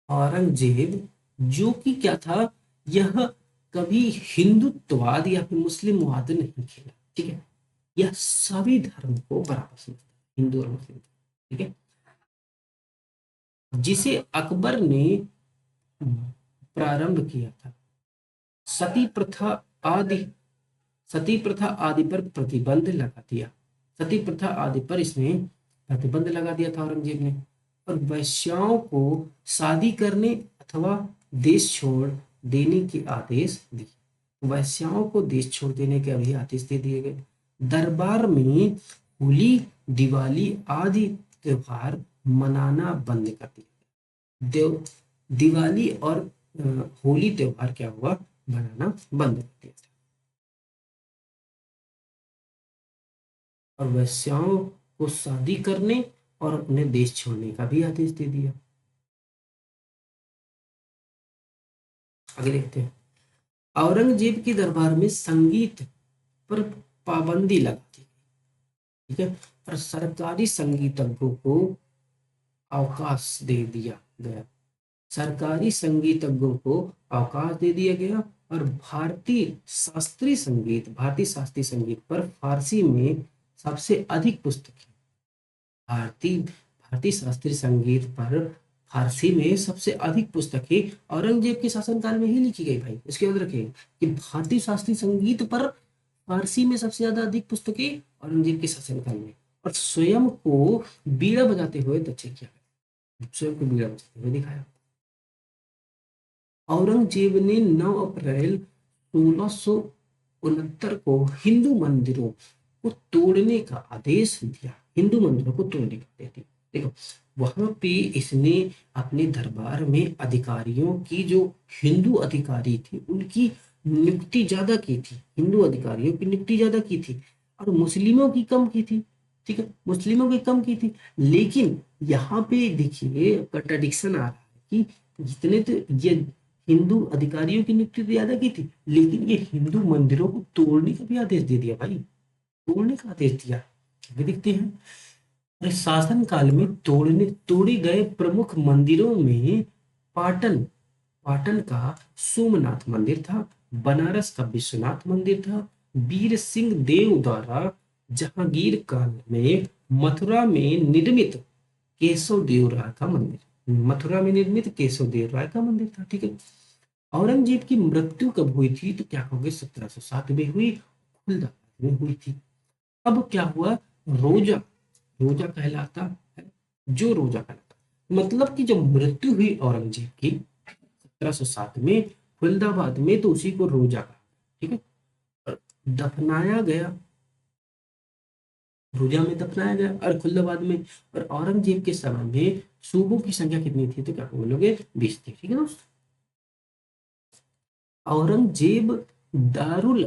औरंगजेब जो कि क्या था, यह कभी हिंदुत्ववाद या फिर मुस्लिमवाद नहीं खेला, ठीक है। यह सभी धर्म को बराबर समझता है, हिंदू और मुस्लिम, ठीक है। जिसे अकबर ने प्रारंभ किया था। सती प्रथा आदि सती प्रथा आदि पर प्रतिबंध लगा दिया। सती प्रथा आदि पर इसने प्रतिबंध लगा दिया था औरंगजेब ने। और वैश्याओं को शादी करने अथवा देश छोड़ देने के आदेश दिए। वैश्याओं को देश छोड़ देने के अभी आदेश दे दिए गए। दरबार में होली, दिवाली आदि त्योहार मनाना बंद कर दिया। दिवाली और होली त्योहार क्या हुआ, मनाना बंद कर दिया। और वैश्याओं को शादी करने और उन्हें देश छोड़ने का भी आदेश दे दिया। आगे देखते हैं। औरंगजेब के दरबार में संगीत पर पाबंदी लगा दी, ठीक है। और सरकारी संगीतज्ञों को अवकाश दे दिया गया। सरकारी संगीतज्ञों को अवकाश दे दिया गया। और भारतीय शास्त्रीय संगीत पर फारसी में सबसे अधिक पुस्तकें, भारतीय भारतीय शास्त्रीय संगीत पर फारसी में सबसे अधिक पुस्तकें औरंगजेब के शासनकाल में ही लिखी गई भाई। इसके याद रखिए कि भारतीय शास्त्रीय संगीत पर फारसी में सबसे ज्यादा अधिक पुस्तकें औरंगजेब के शासनकाल में। और स्वयं को बीड़ा बजाते हुए दक्षिण किया गया, स्वयं को बीड़ा बजाते हुए दिखाया। औरंगजेब ने 9 अप्रैल 1669 को हिंदू मंदिरों को तोड़ने का आदेश दिया। हिंदू मंदिरों को तोड़ने का आदेश दिया। देखो, वहां पे इसने अपने दरबार में अधिकारियों की, जो हिंदू अधिकारी थे उनकी नियुक्ति ज्यादा की थी। हिंदू अधिकारियों की नियुक्ति ज्यादा की थी और मुस्लिमों की कम की थी, ठीक है। मुस्लिमों की कम की थी। लेकिन यहाँ पे देखिए कंट्राडिक्शन आ रहा है कि जितने तो ये हिंदू अधिकारियों की नियुक्ति तो ज्यादा की थी, लेकिन ये हिंदू मंदिरों को तोड़ने का भी आदेश दे दिया भाई। तोड़ने का आदेश दिया। आगे देखते हैं। और शासन काल में तोड़े गए प्रमुख मंदिरों में पाटन पाटन का सोमनाथ मंदिर था। बनारस का विश्वनाथ मंदिर था। वीर सिंह देव द्वारा जहांगीर काल में केशव देव राय का मंदिर मथुरा में निर्मित केशव देव राय का मंदिर था, ठीक है। औरंगजेब की मृत्यु कब हुई थी, तो क्या कहोगे 1707 में हुई, खुलदाबाद में हुई थी। अब क्या हुआ, रोजा रोजा कहलाता है, जो रोजा कहलाता, मतलब कि जब मृत्यु हुई औरंगजेब की 1707 में फरीदाबाद में, तो उसी को रोजा कहा, ठीक है। और दफनाया गया, रोजा में दफनाया गया और खुल्दाबाद में। और औरंगजेब के समय में सूबों की संख्या कितनी थी, तो क्या बोलोगे 20 थी, ठीक है दोस्त। औरंगजेब दारुल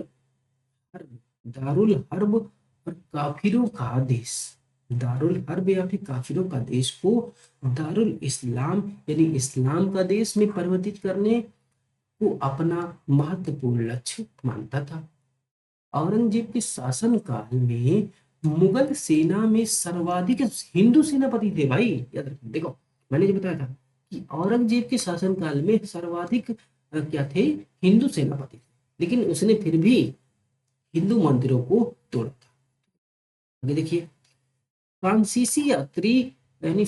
दारुल हर्ब और काफिरों का देश, दारुल हर्ब या फिर काफिरों का देश को दारुल इस्लाम यानी इस्लाम का देश में परिवर्तित करने को अपना महत्वपूर्ण लक्ष्य मानता था। औरंगजेब के शासन काल में मुगल सेना में सर्वाधिक हिंदू सेनापति थे भाई, याद रखिए। देखो, मैंने जो बताया था कि औरंगजेब के शासन काल में सर्वाधिक क्या थे, हिंदू सेनापति थे। लेकिन उसने फिर भी हिंदू मंदिरों को तोड़ा था। आगे देखिए। फ्रांसीसी यात्री यानी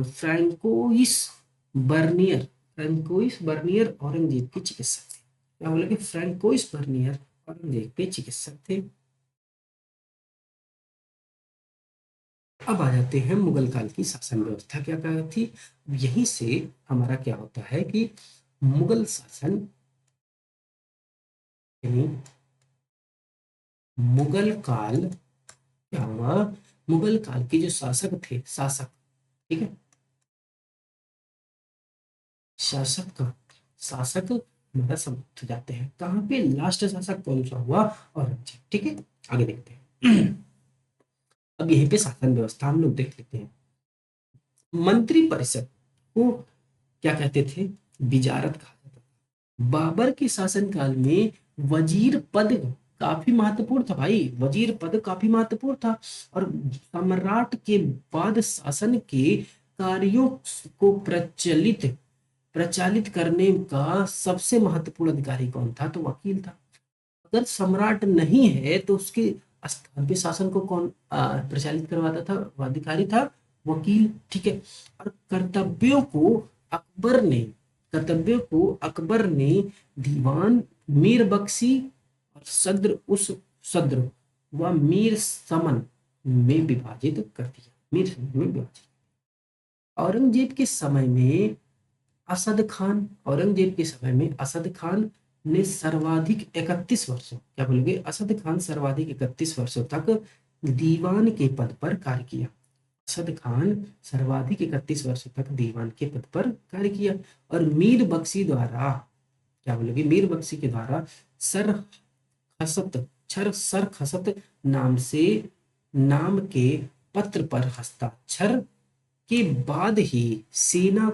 फ्रैंकोइस बर्नियर औरंगजेब के चिकित्सक थे। क्या बोले कि फ्रैंकोइस बर्नियर औरंगजेब के चिकित्सक थे। अब आ जाते हैं मुगल काल की शासन व्यवस्था क्या क्या थी। यहीं से हमारा क्या होता है कि मुगल शासन यानी मुगल काल क्या हुआ, मुगल काल के जो शासक थे, ठीक है, शासक का शासक हमारा समाप्त हो जाते हैं। कहाँ पे लास्ट शासक कौन सा हुआ? औरंगजेब। ठीक है, आगे देखते हैं। अब यहीं पे शासन व्यवस्था हम लोग देख लेते हैं। मंत्री परिषद को क्या कहते थे? विजारत कहा जाता था। बाबर के शासनकाल में वजीर पद काफी महत्वपूर्ण था भाई, वजीर पद काफी महत्वपूर्ण था। और सम्राट के बाद शासन के कार्यों को प्रचलित प्रचालित करने का सबसे महत्वपूर्ण अधिकारी कौन था? तो वकील था। अगर सम्राट नहीं है तो उसके स्थान पे शासन को कौन प्रचालित करवाता था? वो अधिकारी था वकील। ठीक है। और कर्तव्यों को अकबर ने दीवान, मीर बख्शी और सद्र व मीर समन में विभाजित कर दिया। मीर समन में विभाजित। औरंगजेब के समय में असद खान ने सर्वाधिक 31 वर्षों, क्या बोलोगे? असद खान सर्वाधिक 31 वर्षों तक दीवान के पद पर कार्य किया। असद खान सर्वाधिक 31 वर्षों तक दीवान के पद पर कार्य किया। और मीर बख्शी द्वारा, क्या बोलोगे? मीर बख्शी के द्वारा सर सरखसत नाम के पत्र पर हस्ताक्षर के बाद ही सेना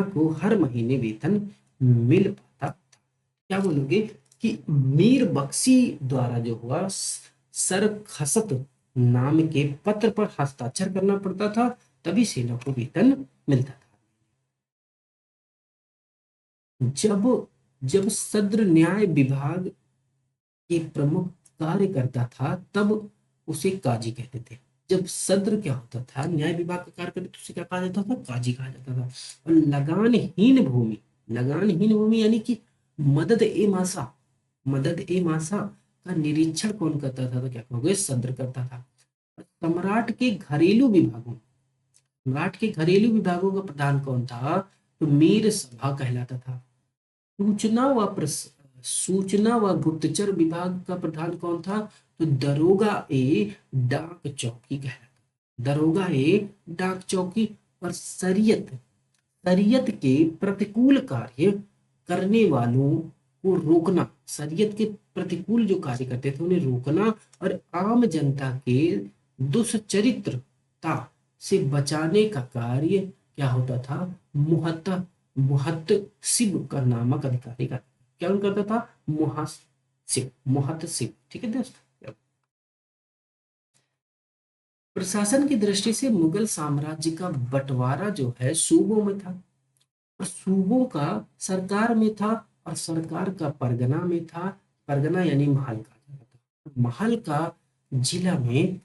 को हर महीने वेतन मिल पाता था। क्या बोलोगे? कि मीर बख्शी द्वारा जो हुआ सरखसत नाम के पत्र पर हस्ताक्षर करना पड़ता था, तभी सेना को वेतन मिलता था। जब जब सद्र न्याय विभाग के प्रमुख कार्य करता था तब उसे काजी कहते थे। जब सद्र क्या होता था, न्याय विभाग का कार्य करते, तो उसे क्या कहा जाता था? काजी कहा जाता था। और लगानहीन भूमि यानी कि मदद ए मासा का निरीक्षण कौन करता था? तो क्या कहोगे? सद्र करता था। सम्राट के घरेलू विभागों का प्रधान कौन था? तो मीर सभा कहलाता था। सूचना व गुप्तचर विभाग का प्रधान कौन था? तो दरोगा ए डाक चौकी। और शरीयत के प्रतिकूल कार्य करने वालों को रोकना, शरीयत के प्रतिकूल जो कार्य करते थे उन्हें रोकना, और आम जनता के दुष्चरित्रता से बचाने का कार्य क्या होता था? मुहत्तसिब का नामक अधिकारी का। क्या करता था? मुहत्तसिब। ठीक है दोस्तों। प्रशासन की दृष्टि से मुगल साम्राज्य का बंटवारा जो है सूबों में था, और सूबों का सरकार में था, और सरकार का परगना में था। परगना यानी महल का, महल का जिला में,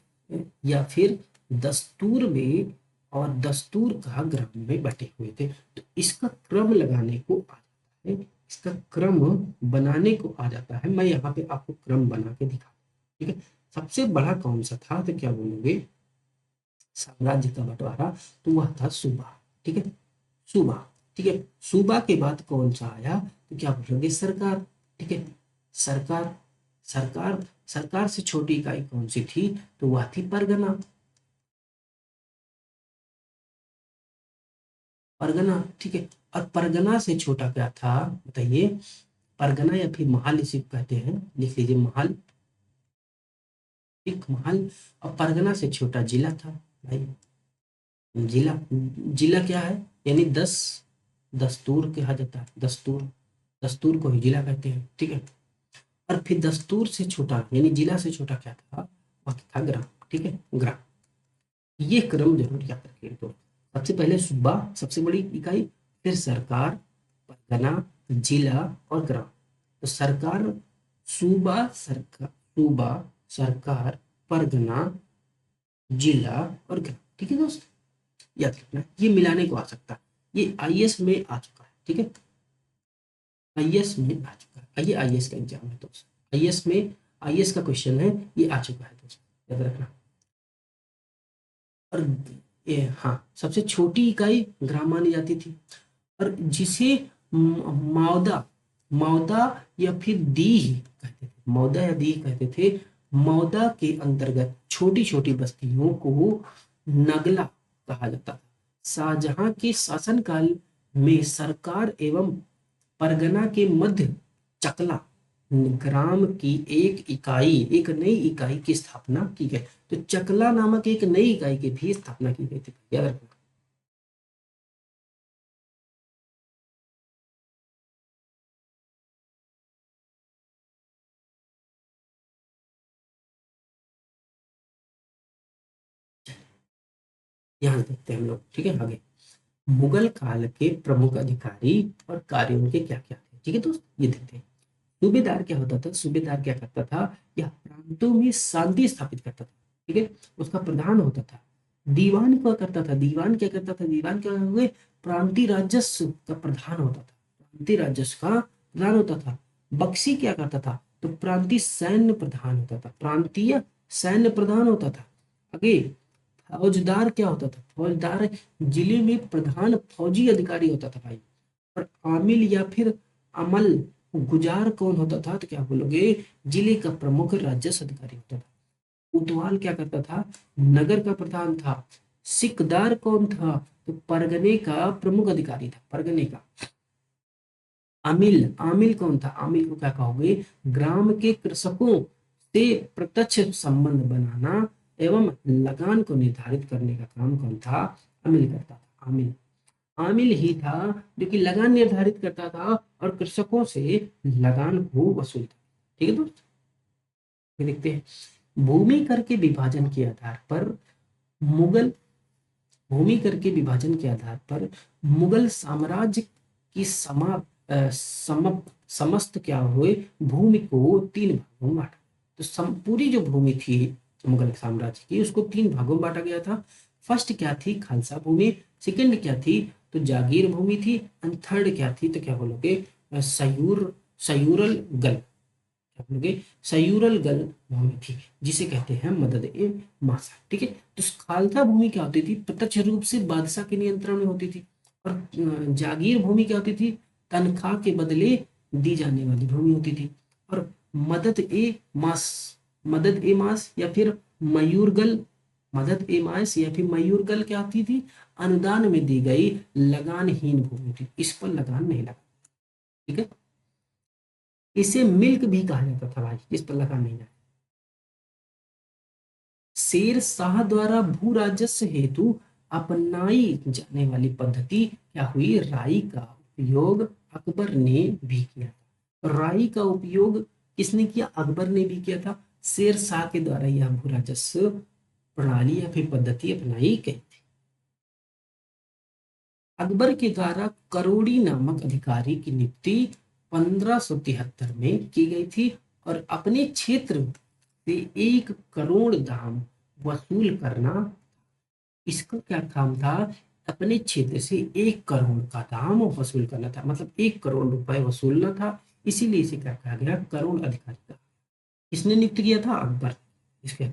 या फिर दस्तूर में, और दस्तूर का ग्राम में बटे हुए थे। तो इसका क्रम लगाने को आ जाता है, इसका क्रम बनाने को आ जाता है। मैं यहाँ पे आपको क्रम बना के दिखा, ठीक है। सबसे बड़ा कौन सा था? तो क्या बोलोगे? साम्राज्य का बंटवारा, तो वह था सूबा। ठीक है, सूबा। ठीक है, सूबा के बाद कौन सा आया? तो क्या बोलोगे? सरकार। ठीक है, सरकार। सरकार से छोटी इकाई कौन सी थी? तो वह थी परगना। परगना, ठीक है। और परगना से छोटा क्या था बताइए? परगना या फिर महल इसे कहते हैं, लिख लीजिए महल। एक महल। और परगना से छोटा जिला था भाई। जिला, जिला क्या है? यानी दस्तूर कहा जाता है। दस्तूर को ही जिला कहते हैं। ठीक है। और फिर दस्तूर से छोटा यानी जिला से छोटा क्या था? वह था ग्राम। ठीक है, ग्राम। ये क्रम जरूर याद रखिए। तो सबसे पहले सूबा, सबसे बड़ी इकाई, फिर सरकार, परगना, जिला और ग्राम। तो सूबा, सरकार, परगना, जिला और ग्राम। ठीक है दोस्त, याद रखना। ये मिलाने को आ सकता है, ये आईएएस में आ चुका है। ठीक है, आईएएस में आ चुका है। आइए, आईएएस का एग्जाम है दोस्त, आईएएस का क्वेश्चन है, ये आ चुका है दोस्त, याद रखना। और ये हाँ, सबसे छोटी इकाई ग्राम मानी जाती थी। और जिसे मौदा मौदा या फिर दीह कहते थे, मौदा या दीह कहते थे। मौदा के अंतर्गत छोटी छोटी बस्तियों को नगला कहा जाता था। शाहजहां के शासनकाल में सरकार एवं परगना के मध्य चकला ग्राम की एक नई इकाई की स्थापना की गई। तो चकला नामक एक नई इकाई की भी स्थापना की गई थी, याद रखना। यहाँ देखते हैं हम लोग, ठीक है। आगे मुगल काल के प्रमुख अधिकारी और कार्य उनके क्या क्या थे, ठीक है दोस्त, ये देखते हैं। सूबेदार क्या होता था, सूबेदार क्या करता था, यह प्रांतों में शांति स्थापित करता था, ठीक है। उसका प्रधान होता था। दीवान क्या करता था, दीवान क्या करता था, दीवान क्या हुए, प्रांतीय राजस्व का प्रधान होता था, प्रांतीय राजस्व का प्रधान होता था। बख्शी क्या करता था, तो प्रांतीय सैन्य प्रधान होता था, प्रांतीय सैन्य प्रधान होता था। आगे फौजदार क्या होता था, फौजदार जिले में प्रधान फौजी अधिकारी होता था भाई। और आमिल या फिर अमल गुजार कौन होता था, तो क्या बोलोगे, जिले का प्रमुख राजस्व अधिकारी होता था। कोतवाल क्या करता था, नगर का प्रधान था। सिकदार कौन था, तो परगने का प्रमुख अधिकारी था, परगने का। आमिल, आमिल कौन था, आमिल को क्या कहोगे, ग्राम के कृषकों से प्रत्यक्ष संबंध बनाना एवं लगान को निर्धारित करने का काम कौन था, आमिल करता था। आमिल, आमिल ही था जो कि लगान निर्धारित करता था और कृषकों से लगान को वसूलता। ठीक है दोस्त, ये देखते हैं। भूमि कर के विभाजन के आधार पर मुगल, भूमि कर के विभाजन के आधार पर मुगल साम्राज्य की समस्त क्या हुए, भूमि को तीन भागों में बांटा। तो पूरी जो भूमि थी मुगल साम्राज्य की, उसको तीन भागों में बांटा गया था। फर्स्ट क्या थी, खालसा भूमि। सेकंड क्या थी, तो जागीर भूमि थी। एंड थर्ड क्या थी, तो क्या बोलोगे, सयूरल गल, क्या बोलोगे, सयूरल गल भूमि थी, जिसे कहते हैं मदद ए मासा। ठीक है, तो खालसा भूमि क्या होती थी, प्रत्यक्ष रूप से बादशाह के नियंत्रण में होती थी। और जागीर भूमि क्या होती थी, तनख्वाह के बदले दी जाने वाली भूमि होती थी। और मदद ए मास, मदद ए मास या फिर मयूरगल, मदद ए मास या फिर मयूरगल क्या होती थी, अनुदान में दी गई लगानहीन भूमि थी, इस पर लगान नहीं लगा। ठीक है, इसे मिल्क भी कहा जाता था भाई, इस पर लगान नहीं लगा। शेर शाह द्वारा भू राजस्व हेतु अपनाई जाने वाली पद्धति क्या हुई, राई का उपयोग अकबर ने भी किया था। राई का उपयोग किसने किया, अकबर ने भी किया था। शेर शाह के द्वारा यह भू राजस्व प्रणाली या फिर पद्धति अपनाई गई थी। अकबर के द्वारा करोड़ी नामक अधिकारी की नियुक्ति 1573 में की गई थी। और अपने क्षेत्र से 1 करोड़ दाम वसूल करना, इसका क्या काम था, अपने क्षेत्र से 1 करोड़ का दाम वसूल करना था, मतलब 1 करोड़ रुपए वसूलना था। इसीलिए इसे क्या कहा गया, करोड़ अधिकारी का। किसने नियुक्त किया था, अकबर। इसके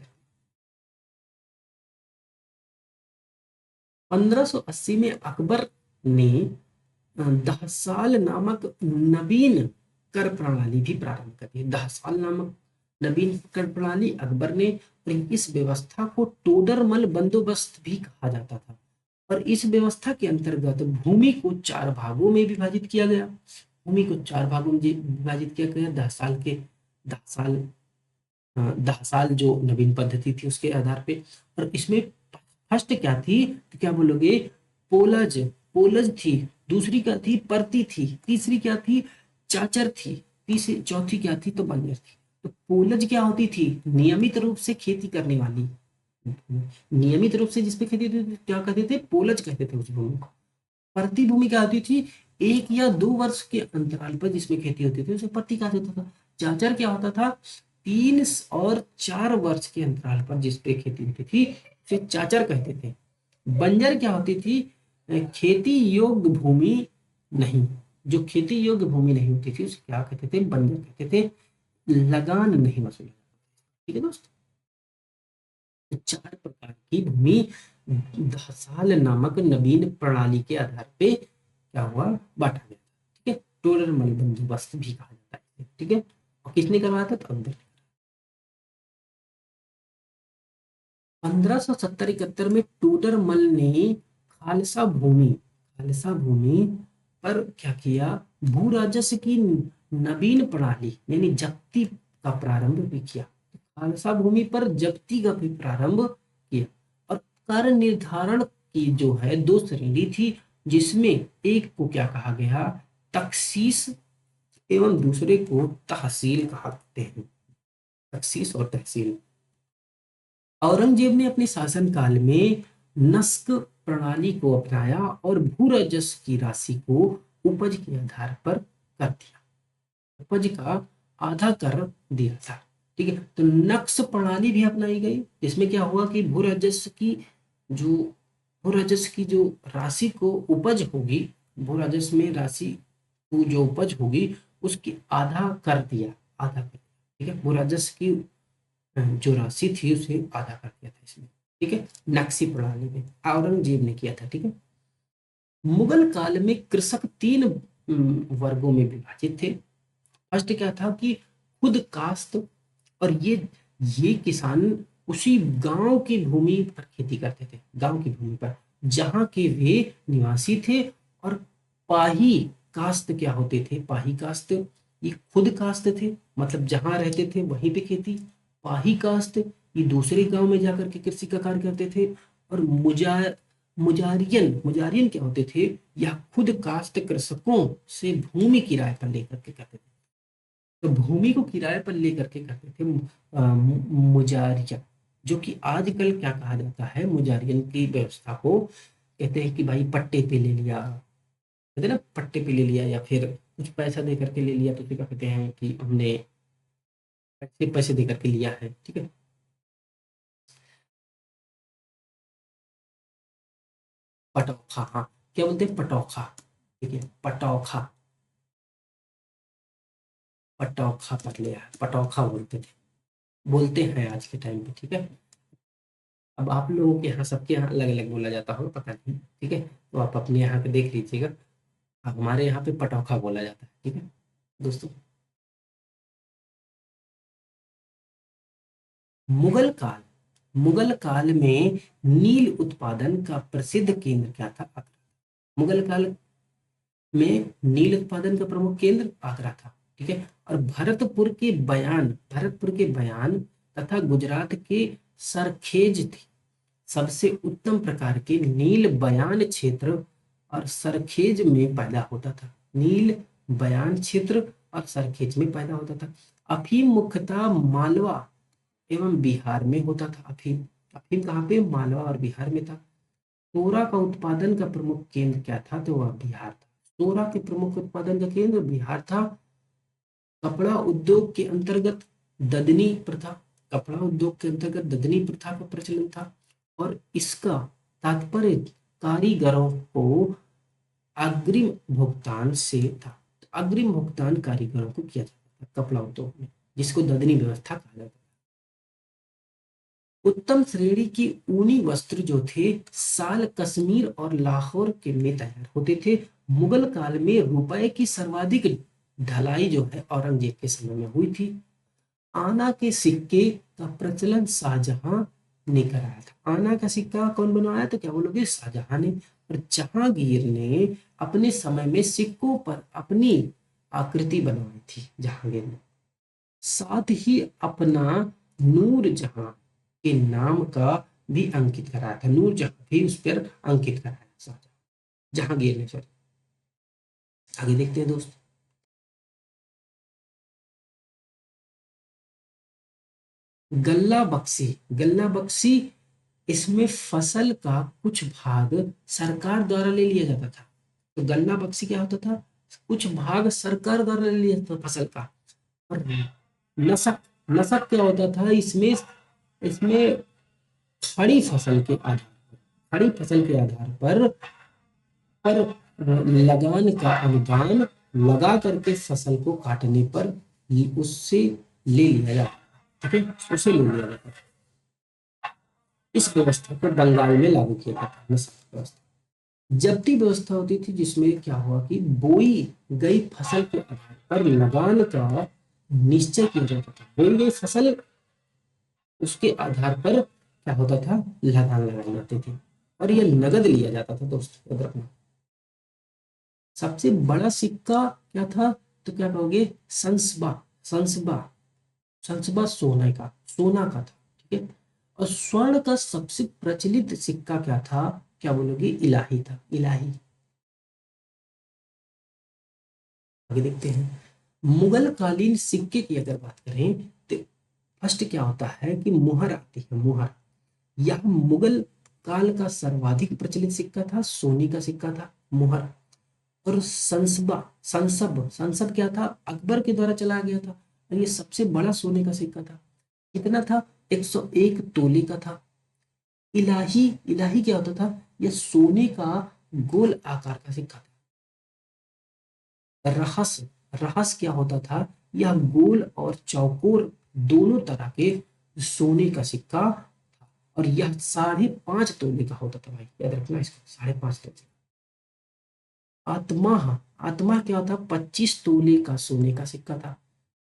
1580 में अकबर ने दहसाल नामक नवीन कर प्रणाली भी प्रारंभ कर दी। दहसाल नामक नवीन कर प्रणाली अकबर ने, और इस व्यवस्था को टोडरमल बंदोबस्त भी कहा जाता था। और इस व्यवस्था के अंतर्गत भूमि को 4 भागों में विभाजित किया गया। भूमि को 4 भागों में विभाजित किया गया, 10 साल के 10 साल, 10 साल जो नवीन पद्धति थी उसके आधार पे। और इसमें फर्स्ट क्या थी, तो क्या बोलोगे, पोलज, पोलज थी। दूसरी क्या थी, परती थी। तीसरी क्या थी, चाचर थी। तीसरी, चौथी क्या थी, तो बंजर थी। तो पोलज क्या होती थी, नियमित रूप से खेती करने वाली, नियमित रूप से जिसपे खेती होती थी क्या कहते थे, पोलज कहते थे उस भूमि को। परती भूमि क्या होती थी, 1 या 2 वर्ष के अंतराल पर जिसमें खेती होती थी उसे परती कहा जाता था। चाचर क्या होता था, 3 और 4 वर्ष के अंतराल पर जिसपे खेती होती थी उसे चाचर कहते थे। बंजर क्या होती थी, खेती योग्य भूमि नहीं, जो खेती योग्य भूमि नहीं होती थी उसे क्या कहते थे, बंजर कहते थे। लगान नहीं वसूला। ठीक है दोस्त, तो 4 प्रकार की भूमि 10 साल नामक नवीन प्रणाली के आधार पे क्या हुआ, बांटा गया। ठीक है, टोडर मल बंदोबस्त भी कहा जाता है। ठीक है, और किसने करवाया था, तो अकबर। 1570-71 में टोडर मल ने खालसा भूमि, खालसा भूमि पर क्या किया, भू राजस्व की नवीन प्रणाली यानी जब्ती का प्रारंभ भी किया। खालसा भूमि पर जब्ती का भी प्रारंभ किया। और कर निर्धारण की जो है दो श्रेणी थी, जिसमें एक को क्या कहा गया, तखसीस, एवं दूसरे को तहसील कहते हैं। तखसीस और तहसील। औरंगजेब ने अपने शासनकाल में नस्क प्रणाली को अपनाया और भू राजस्व की राशि को उपज के आधार पर कर दिया। उपज का आधा कर दिया था। ठीक है, तो नक्श प्रणाली भी अपनाई गई, जिसमें क्या हुआ कि जो भू राजस्व की जो राशि को उपज होगी, भू राजस्व में राशि को जो उपज होगी उसकी आधा कर दिया, आधा कर। ठीक है, भू राजस्व की जो राशि थी उसे आधा कर दिया था इसमें। ठीक है, नक्शी प्रणाली में औरंगजेब ने किया था। ठीक है, मुगल काल में कृषक तीन वर्गों में विभाजित थे। फर्स्ट क्या था कि खुद कास्त, और ये किसान उसी गांव की भूमि पर खेती करते थे, गांव की भूमि पर जहां के वे निवासी थे। और पाही कास्त क्या होते थे, पाही कास्त ये खुद कास्त थे, मतलब जहां रहते थे वहीं पे खेती। पाही कास्त ये दूसरे गांव में जाकर के कृषि का कार्य करते थे। और मुजारियन मुजारियन क्या होते थे, यह खुद कास्त कृषकों से भूमि किराए पर लेकर के करते थे। तो भूमि को किराए पर लेकर के करते थे मुजारिया, जो कि आजकल क्या कहा जाता है, मुजारियन की व्यवस्था को कहते हैं कि भाई पट्टे पे ले लिया, कहते हैं ना, पट्टे पे ले लिया या फिर कुछ पैसा दे करके ले लिया, तो फिर क्या कहते हैं कि हमने पैसे पैसे दे करके लिया है। ठीक है, पटौखा, हाँ, क्या बोलते हैं, पटौखा। ठीक है, पटौखा, पटौखा कर लिया, पटौखा बोलते थे, बोलते हैं आज के टाइम पे। ठीक है, अब आप लोगों के यहाँ, सबके यहाँ अलग अलग बोला जाता होगा, पता नहीं। ठीक है, तो आप अपने यहाँ पे देख लीजिएगा। अब हमारे यहाँ पे पटौखा बोला जाता है। ठीक है दोस्तों, मुगल काल, मुगल काल में नील उत्पादन का प्रसिद्ध केंद्र क्या था, आगरा। मुगल काल में नील उत्पादन का प्रमुख केंद्र आगरा था। ठीक है, और भरतपुर के बयान तथा गुजरात के सरखेज थे सबसे उत्तम प्रकार के नील बयान क्षेत्र। और सरखेज में पैदा होता था, नील बयान क्षेत्र और सरखेज में पैदा होता था। अफीम मुख्यतः मालवा एवं बिहार में होता था। अफीम, अफीम कहाँ पे, मालवा और बिहार में था। सोरा का उत्पादन का प्रमुख केंद्र क्या था, तो वह बिहार था। सोरा के प्रमुख उत्पादन का केंद्र बिहार था। कपड़ा उद्योग के अंतर्गत ददनी प्रथा, कपड़ा उद्योग के अंतर्गत ददनी प्रथा का प्रचलन था। और इसका तात्पर्य कारीगरों को अग्रिम भुगतान से था। तो अग्रिम भुगतान कारीगरों को किया जाता था कपड़ा उद्योग में, जिसको ददनी व्यवस्था कहा जाता था। उत्तम श्रेणी की ऊनी वस्त्र जो थे साल कश्मीर और लाहौर के में तैयार होते थे। मुगल काल में रुपए की सर्वाधिक ढलाई जो है औरंगजेब के समय में हुई थी। आना के सिक्के का प्रचलन शाहजहां ने कराया था। आना का सिक्का कौन बनवाया, तो क्या बोलोगे, शाहजहां ने। और जहांगीर ने अपने समय में सिक्कों पर अपनी आकृति बनवाई थी, जहांगीर ने। साथ ही अपना नूर जहां के नाम का भी अंकित कराया था, नूर जहां भी उस पर अंकित कराया शाहजहां, जहांगीर ने, सॉरी। आगे देखते हैं दोस्त। गल्ला बक्सी, गल्ला बक्सी, इसमें फसल का कुछ भाग सरकार द्वारा ले लिया जाता था। तो गल्ला बक्सी क्या होता था, कुछ भाग सरकार द्वारा ले लिया जाता था फसल का। और नसक, नसक क्या होता था, इसमें इसमें खड़ी फसल के आधार पर, खड़ी फसल के आधार पर लगान का अनुदान लगा करके फसल को काटने पर उससे ले लिया जाता। ठीक है, उसे ले लिया जाता। इस व्यवस्था को बंगाल में लागू किया जाता है, नस्ल व्यवस्था। जब्ती व्यवस्था होती थी, जिसमें क्या हुआ कि बोई गई फसल के आधार पर लगान का निश्चय किया जाता था। बोई गई फसल, उसके आधार पर क्या होता था, लगान लगाई जाती थी। और यह नगद लिया जाता था दोस्तों, याद रखना। सबसे बड़ा सिक्का क्या था, तो क्या कहोगे, संसबा। संसबा, संसबा सोना का था, ठीक है। और स्वर्ण का सबसे प्रचलित सिक्का क्या था, क्या बोलोगे, इलाही था, इलाही। आगे देखते हैं, मुगल कालीन सिक्के की अगर बात करें तो फर्स्ट क्या होता है कि मुहर आती है, मुहर। यह मुगल काल का सर्वाधिक प्रचलित सिक्का था, सोने का सिक्का था, मुहर। और संसबा, संसब, संसब क्या था, अकबर के द्वारा चलाया गया था, और ये सबसे बड़ा सोने का सिक्का था। कितना था, 101 तोले का था। इलाही, इलाही क्या होता था, यह सोने का गोल आकार का सिक्का था। रहस, रहस क्या होता था, यह गोल और चौकोर दोनों तरह के सोने का सिक्का था। और यह 5.5 तोले का होता था भाई, याद रखना इसको, 5.5 तोले। आत्मा, आत्मा क्या था, 25 तोले का सोने का सिक्का था।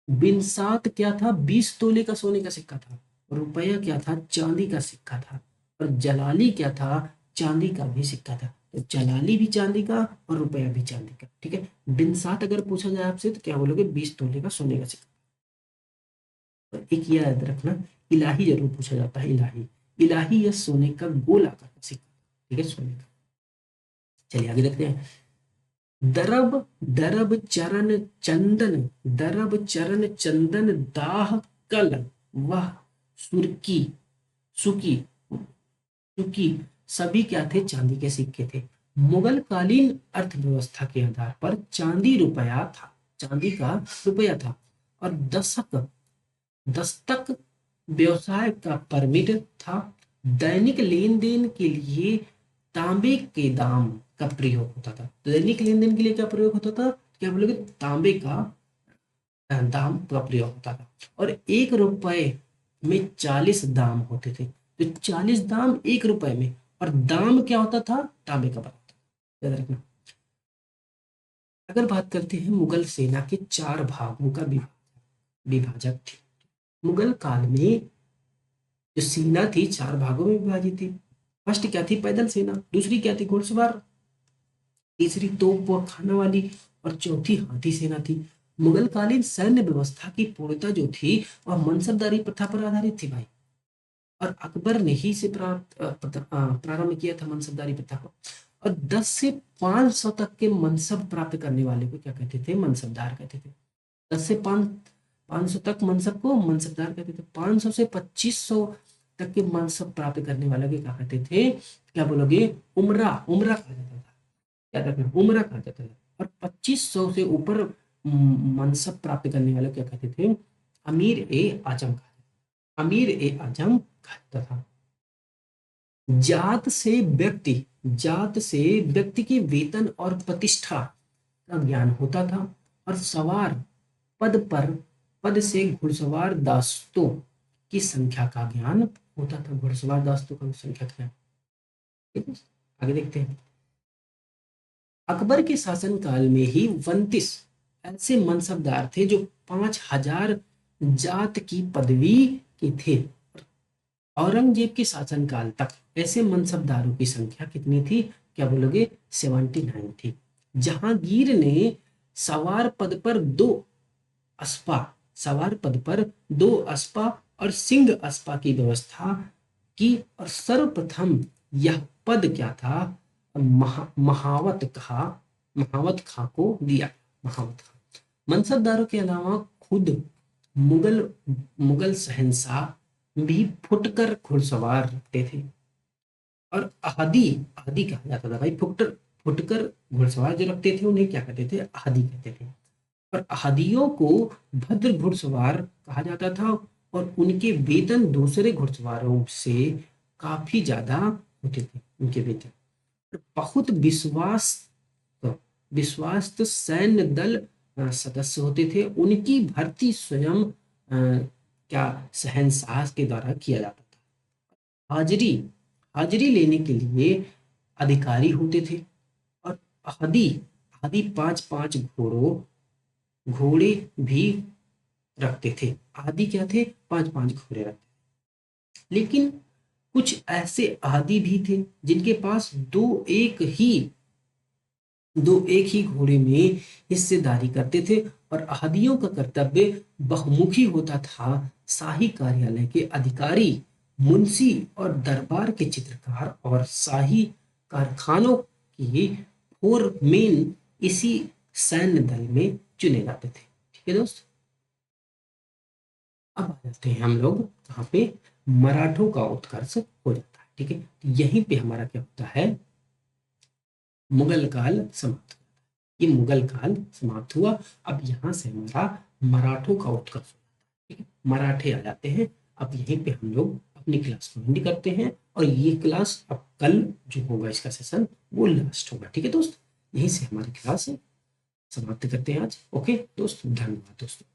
बिनसात क्या था, 20 तोले का सोने का सिक्का था। रुपया क्या था, चांदी का सिक्का था। और जलाली क्या था, चांदी का भी सिक्का था। तो जलाली भी चांदी का और रुपया भी चांदी का, ठीक है। बिनसात अगर पूछा जाए आपसे तो क्या बोलोगे, 20 तोले का सोने का सिक्का। और एक ये याद रखना, इलाही जरूर पूछा जाता है, इलाही। इलाही या सोने का गोल आकार का सिक्का, ठीक है, सोने का। चलिए आगे देखते हैं, दरब, दरब चरण चंदन, दरब चरण चंदन दाह कल, वह सुर्की, सुकी, सुकी, सभी क्या थे, चांदी के सिक्के थे। मुगल कालीन अर्थव्यवस्था के आधार पर चांदी रुपया था, चांदी का रुपया था। और दशक, दस्तक व्यवसाय का परमिट था। दैनिक लेन देन के लिए तांबे के दाम का प्रयोग होता था। दैनिक लेन देन के लिए क्या प्रयोग होता था, क्या बोलोगे, तांबे का दाम का प्रयोग होता था। और 1 रुपए में 40 दाम होते थे, तो 40 दाम 1 रुपए में। और दाम क्या होता था, तांबे का बना था, याद रखना। अगर बात करते हैं मुगल सेना के 4 भागों का विभाजक थी। मुगल काल में जो सेना थी 4 भागों में विभाजित थी। फर्स्ट क्या थी, पैदल सेना। दूसरी क्या थी, घुड़सवार। तीसरी तोप व खाना वाली। और चौथी हाथी सेना थी। मुगल कालीन सैन्य व्यवस्था की पूर्णता जो थी वह मनसबदारी प्रथा पर आधारित थी भाई। और अकबर ने ही से प्रारंभ किया था मनसबदारी प्रथा को। और 10 से 500 तक के मनसब प्राप्त करने वाले को क्या कहते थे, मनसबदार कहते थे। 10 से 500 तक मनसब को मनसबदार कहते थे। 500 से 2500 तक के मनसब प्राप्त करने वाले को क्या कहते थे, क्या बोलोगे, उमरा, उमरा कहा जाता था, याद रखना, उमरा कहा जाता था। और 2500 से ऊपर मनसब प्राप्त करने वाले क्या कहते थे, अमीर ए आजम कहा, अमीर ए आजम कहा जाता था। जात से व्यक्ति, जात से व्यक्ति की वेतन और प्रतिष्ठा का ज्ञान होता था। और सवार पद पर, पद से घुड़सवार दास्तों की संख्या का ज्ञान होता था, घुड़सवार दास्तों का संख्या का ज्ञान, ठीक है। आगे देखते हैं, अकबर के शासनकाल में ही 29 ऐसे मनसबदार थे जो 5,000 जात की पदवी के थे। औरंगजेब के शासनकाल तक ऐसे मनसबदारों की संख्या कितनी थी, क्या बोलोगे, 79 थी। जहांगीर ने सवार पद पर 2 अस्पा, सवार पद पर 2 अस्पा और सिंह अस्पा की व्यवस्था की। और सर्वप्रथम यह पद क्या था, महावत खां, महावत खां को दिया, महावत खां। मनसबदारों के अलावा खुद मुगल मुगल शहंशाह भी फुटकर घुड़सवार रखते थे। और आदि, आदि कहा जाता था भाई, फुटकर, फुटकर घुड़सवार जो रखते थे उन्हें क्या कहते थे, आदि कहते थे। और आदियों को भद्र घुड़सवार कहा जाता था। और उनके वेतन दूसरे घुड़सवारों से काफी ज्यादा होते थे, उनके वेतन। और बहुत विश्वास सैन्य दल सदस्य होते थे। उनकी भर्ती स्वयं क्या शहंशाह के द्वारा किया जाता था। हाजिरी, हाजिरी लेने के लिए अधिकारी होते थे। और आदि, आदि 5-5 घोड़े भी रखते थे। आदि क्या थे, 5-5 घोड़े रखते थे। लेकिन कुछ ऐसे आदि भी थे जिनके पास 2 एक ही दो एक ही घोड़े में हिस्सेदारी करते थे और अहदियों का कर्तव्य बहुमुखी होता था। शाही कार्यालय के अधिकारी, मुंशी और दरबार के चित्रकार और शाही कारखानों के फोरमेन इसी सैन्य दल में चुने जाते थे। ठीक है दोस्त, अब आ जाते हैं हम लोग कहाँ पे, मराठों का उत्कर्ष हो जाता है। ठीक है, यहीं पे हमारा क्या होता है, मुगल काल समाप्त। ये मुगल काल समाप्त हुआ। अब यहाँ से हमारा मराठों का उत्कर्ष, ठीक है, मराठे आ जाते हैं। अब यहीं पे हम लोग अपनी क्लास को एंड करते हैं और ये क्लास अब कल जो होगा इसका सेशन वो लास्ट होगा। ठीक है दोस्त, यहीं से हमारी क्लास समाप्त करते हैं आज। ओके दोस्त, धन्यवाद दोस्तों।